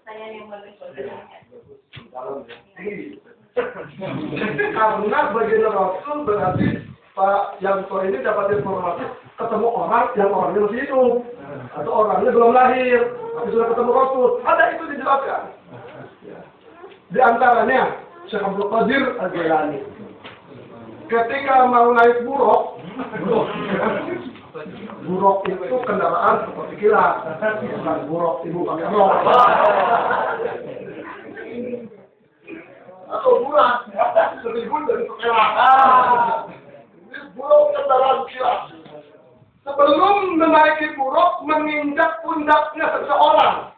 Saya yang bagus. Karena baginda Rasul berarti Pak Yanto ini dapat informasi ketemu orang yang orangnya masih hidup atau orangnya belum lahir tapi sudah ketemu Rasul. Ada itu dijelaskan. Di antaranya Syekh Abdul Qadir Al-Jilani ketika mau naik buruk itu kendaraan seperti kilat, bukan buruk ibu pakai rok atau burak seribu dari sekelah. Ini buruk kendaraan kilat. Sebelum menaiki buruk menginjak pundaknya seseorang.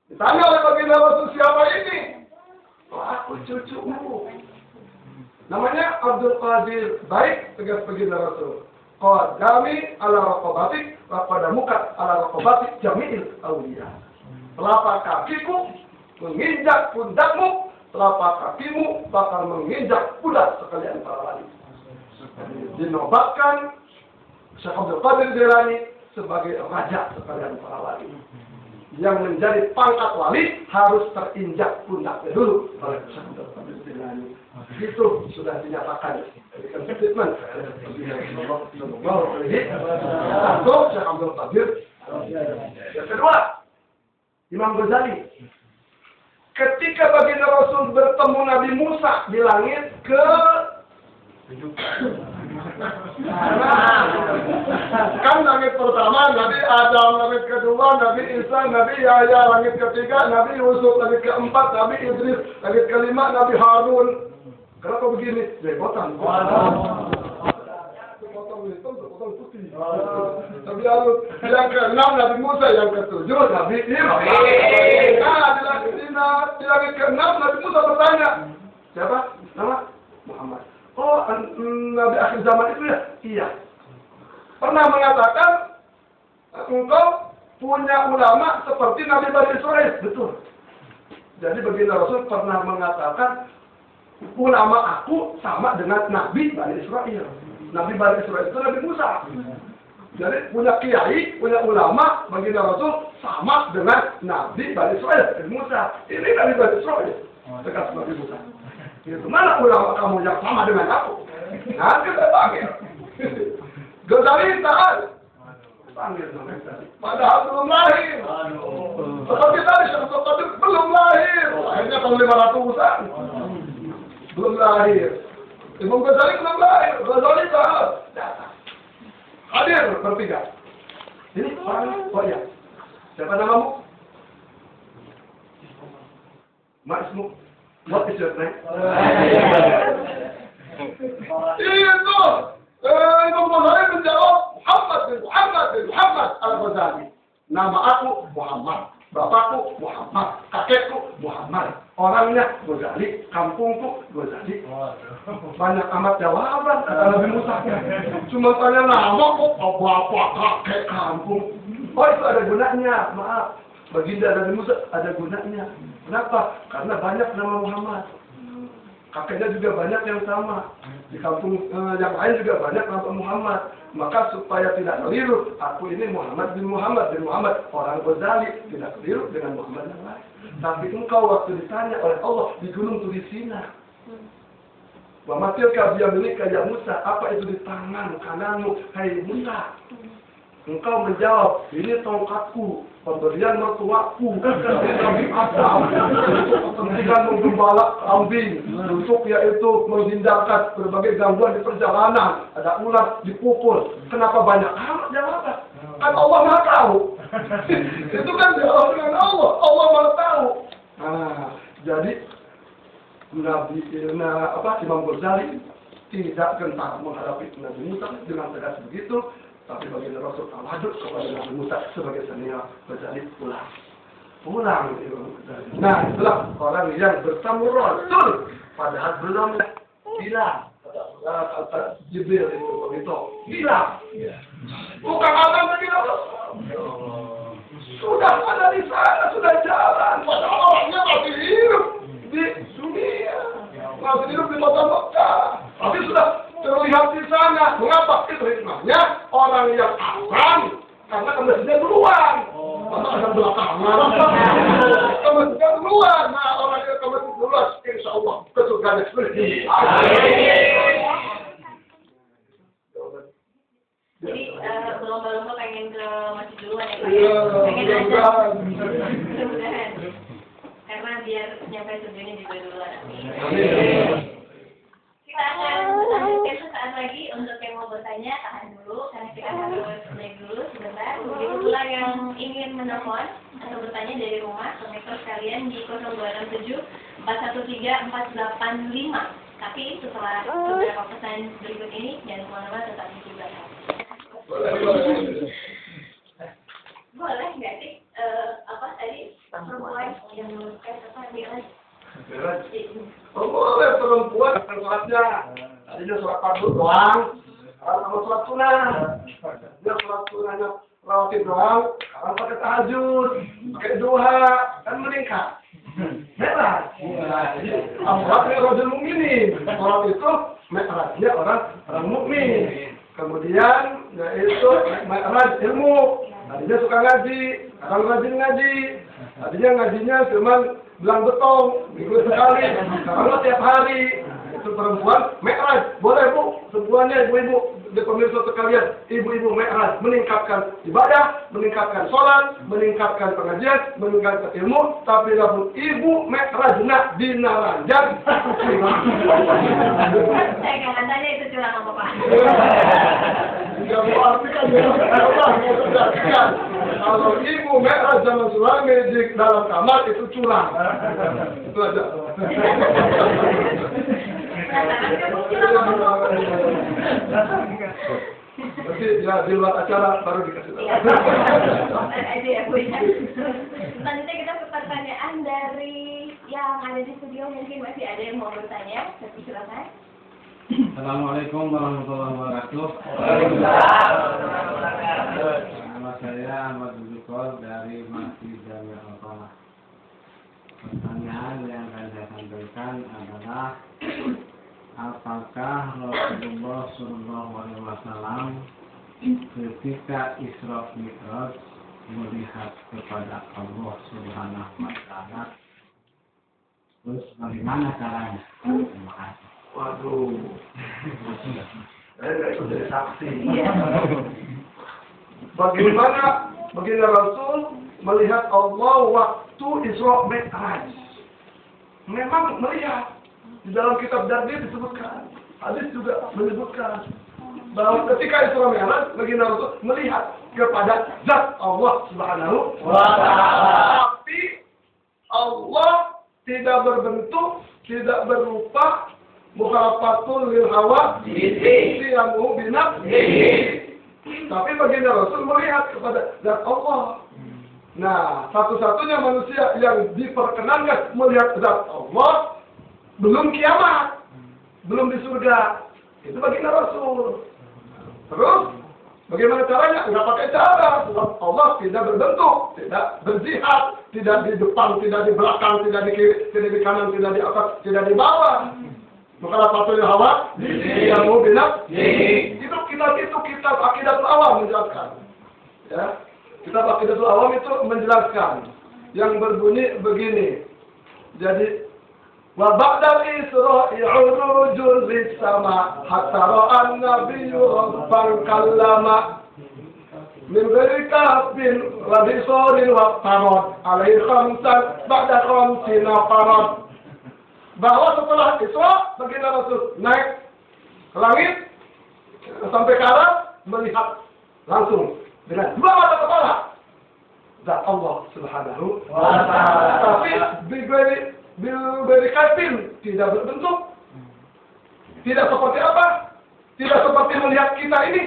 Ditanya oleh baginda Rasul, siapa ini? Oh, aku cucumu. Namanya Abdul Qadir. Baik, tegas baginda Rasul. Qadami ala raqabati wa qadamuka ala raqabati jami'il awliya. Telapak kakiku menginjak pundakmu, telapak kakimu bakal menginjak pundak sekalian para wali. Dinobatkan Syekh Abdul Qadir Jilani sebagai raja sekalian para wali. Yang menjadi pangkat wali harus terinjak pundaknya dulu oleh Syekh Abdul Qadir Jilani. Itu sudah dinyatakan dengan statement atau Syekh Abdul Qadir. Yang kedua, Imam Ghazali. Ketika baginda Rasul bertemu Nabi Musa di langit kan langit pertama Nabi Adam, langit kedua Nabi Isa, Nabi Yahya, langit ketiga Nabi Yusuf, langit keempat Nabi Idris, langit kelima Nabi Harun. Kenapa begini? Repotan. Potong hitam, potong putih. Tapi lalu yang ke-6 Nabi Musa, yang ke-7 Nabi Ibrahim. Nah, di langit ke-6 Nabi Musa bertanya, siapa? Nama? Muhammad. Oh, Nabi akhir zaman itu ya? Iya. Pernah mengatakan, engkau punya ulama seperti Nabi Bani Israel. Betul. Jadi baginda Rasul pernah mengatakan, ulama aku sama dengan Nabi Bani Israel. Nabi Bani Israel itu Nabi Musa. Jadi punya kiai, punya ulama, baginda Rasul sama dengan Nabi Bani Israel, Nabi Musa. Ini Nabi Bani Israel. Tegas Nabi Musa. Itu mana ulama kamu yang sama dengan aku? Nah, kita panggil. Ghazali tahan. Panggil Ghazali. Padahal belum lahir. Seperti tadi Syekh Qadir belum lahir. Akhirnya tahun 500-an. Belum lahir. Imam Ghazali belum lahir. Ghazali tahan. Datang. Hadir bertiga. Ini orang, oh ya. Siapa namamu? Maksmu. What is your name? Itu. Imam Ghazali menjawab Muhammad Al-Ghazali. Nama aku Muhammad. Bapakku Muhammad. Kakekku Muhammad. Orangnya Ghazali. Kampungku Ghazali. Banyak amat jawaban kata Nabi Musa. Cuma tanya nama kok bapak, kakek, kampung. Oh itu ada gunanya. Maaf. Baginda Nabi Musa ada gunanya. Kenapa? Karena banyak nama Muhammad. Kakeknya juga banyak yang sama. Di kampung yang lain juga banyak nama Muhammad. Maka supaya tidak keliru, aku ini Muhammad bin Muhammad. Orang Ghazali tidak keliru dengan Muhammad yang lain. Tapi engkau waktu ditanya oleh Allah di gunung Turisina. Wa matilka biyaminika ya Musa, apa itu di tangan kananmu, hai Musa? Engkau menjawab, ini tongkatku, pemberian mertuaku, kambing asam, kepentingan menggembala kambing, untuk yaitu menghindarkan berbagai gangguan di perjalanan, ada ular dipukul, kenapa banyak amat jawaban? Kan Allah Maha tahu. Itu kan jawab dengan Allah Maha tahu. Nah, jadi Imam Ghazali tidak gentar menghadapi Nabi Musa dengan tegas begitu. Tapi baginda Rasul tawaduk kepada Nabi Musa sebagai senior. Ghazali pulang. Nah, itulah orang yang bertemu Rasul padahal belum bilang. Kata Jibril itu bilang. Bukan Adam baginda Rasul. Sudah ada di sana, sudah jalan. Padahal orangnya masih hidup di dunia, masih hidup di kota Mekah. Tapi sudah terlihat di sana. Mengapa? Itu hikmahnya orang yang akan karena kemestinya duluan. Masa ada belakangan ke masjid keluar. Nah, orang yang ke masjid keluar, insya Allah ke surga seperti. Jadi berlomba-lomba pengen ke masjid duluan ya Pak? Iya, Pengen aja. mudah-mudahan. Mudah-mudahan. Karena biar nyampe surganya juga duluan. Kita akan lanjutkan sesaat lagi. Untuk yang mau bertanya tahan dulu karena kita harus break dulu sebentar. Begitu pula yang ingin menelpon atau bertanya dari rumah, konektor sekalian di 0267 413 485. Tapi setelah beberapa pesan berikut ini, jangan kemana-mana, tetap di Kiblat. Boleh nggak sih? Apa tadi perempuan yang apa Miraj? Oh, boleh perempuan sholatnya. Tadinya sholat fardu doang. Kalau sholat sunnah, dia sholat sunnahnya rawatib doang. Sekarang pakai tahajud, pakai duha, kan meningkat. Merah. Amwatnya rojul mukminin. Sholat itu merahnya orang mukmin. Kemudian yaitu merah ilmu. Tadinya suka ngaji, sekarang rajin ngaji. Tadinya ngajinya cuma bilang betong, minggu sekali. Sekarang tiap hari. Itu perempuan mi'raj. Boleh Bu, semuanya ibu-ibu di pemirsa sekalian, ibu-ibu mi'raj meningkatkan ibadah, meningkatkan sholat, meningkatkan pengajian, meningkatkan ilmu, tapi namun ibu mi'raj nak dinaranjang. Saya nggak tanya itu curang apa Pak? Tidak mau artikan ya. Kalau ibu mi'raj zaman suami di dalam kamar itu curang. Itu aja. Nanti ya di luar acara baru dikasih tahu. Selanjutnya kita ke pertanyaan dari yang ada di studio, mungkin masih ada yang mau bertanya, tapi silakan. Assalamualaikum warahmatullahi wabarakatuh. Nama saya Ahmad Bujukol dari Masjid Jami'ah Al-Qamah. Pertanyaan yang akan saya sampaikan adalah, apakah Rasulullah SAW ketika Isra Mi'raj melihat kepada Allah Subhanahu wa Ta'ala? Terus bagaimana caranya? Terima kasih. Waduh. Saya nggak ikut jadi saksi. Bagaimana Rasul melihat Allah waktu Isra Mi'raj? Memang melihat. Di dalam kitab Dardi disebutkan, hadis juga menyebutkan bahwa ketika Isra Mi'raj baginda Rasul melihat kepada zat Allah Subhanahu wa Ta'ala. Tapi Allah tidak berbentuk, tidak berupa, mukhalafatul lil hawa, siyamu binafsihi. Tapi baginda Rasul melihat kepada zat Allah. Nah, satu-satunya manusia yang diperkenankan melihat zat Allah belum kiamat, belum di surga. Itu baginda Rasul. Terus, bagaimana caranya? Enggak pakai cara. Sebab Allah tidak berbentuk, tidak berzihad, tidak di depan, tidak di belakang, tidak di kiri, tidak di kanan, tidak di atas, tidak di bawah. Maka patutnya hawa, yang mau bilang, itu kitab Aqidatul Awam menjelaskan. Ya, kitab Aqidatul Awam itu menjelaskan yang berbunyi begini. Jadi wa ba'dal isra'i 'urujul lis-sama hatta ra'an nabiyyu rabban kallama min ghairi kafin wa bisarin wa tarad alaihi khamsan ba'da khamsina farad. Bahwa setelah Isra baginda Rasul naik ke langit sampai ke arah melihat langsung dengan dua mata kepala zat Allah Subhanahu wa Ta'ala. Tapi berkaitin tidak berbentuk, tidak seperti apa, tidak seperti melihat kita ini,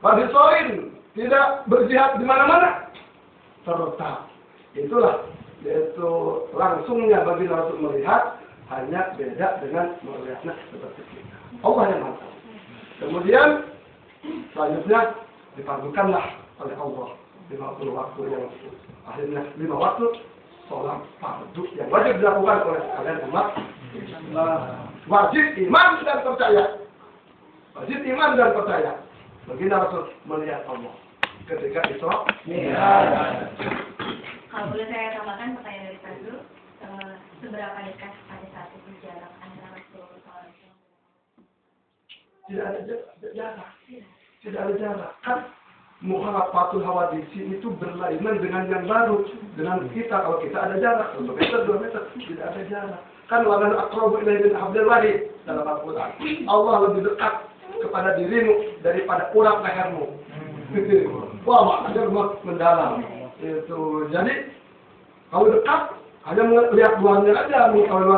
badisorin, tidak berjihad di mana-mana, serta itulah yaitu langsungnya bagi Rasul melihat, hanya beda dengan melihatnya seperti kita. Allah yang maha. Kemudian selanjutnya difardukanlah oleh Allah 50 waktu yang akhirnya 5 waktu sholat fardu yang wajib dilakukan oleh kalian umat Islam. Wajib iman dan percaya. Wajib iman dan percaya. Baginda Rasul melihat Allah ketika Isra Mi'raj. Kalau boleh saya tambahkan pertanyaan dari Fadlu, seberapa dekat pada saat itu jarak antara Rasulullah SAW? Tidak ada jarak. Tidak ada jarak. Kan mukhalafatul hawadisi itu berlainan dengan yang baru. Dengan kita, kalau kita ada jarak, 1 meter, 2 meter, tidak ada jarak. Kan walan aqrabu ilaihi min hablil warid dalam Al-Quran. Allah lebih dekat kepada dirimu daripada urat lehermu. Wah, maknanya mendalam. Itu. Jadi kalau dekat hanya melihat luarnya aja, kalau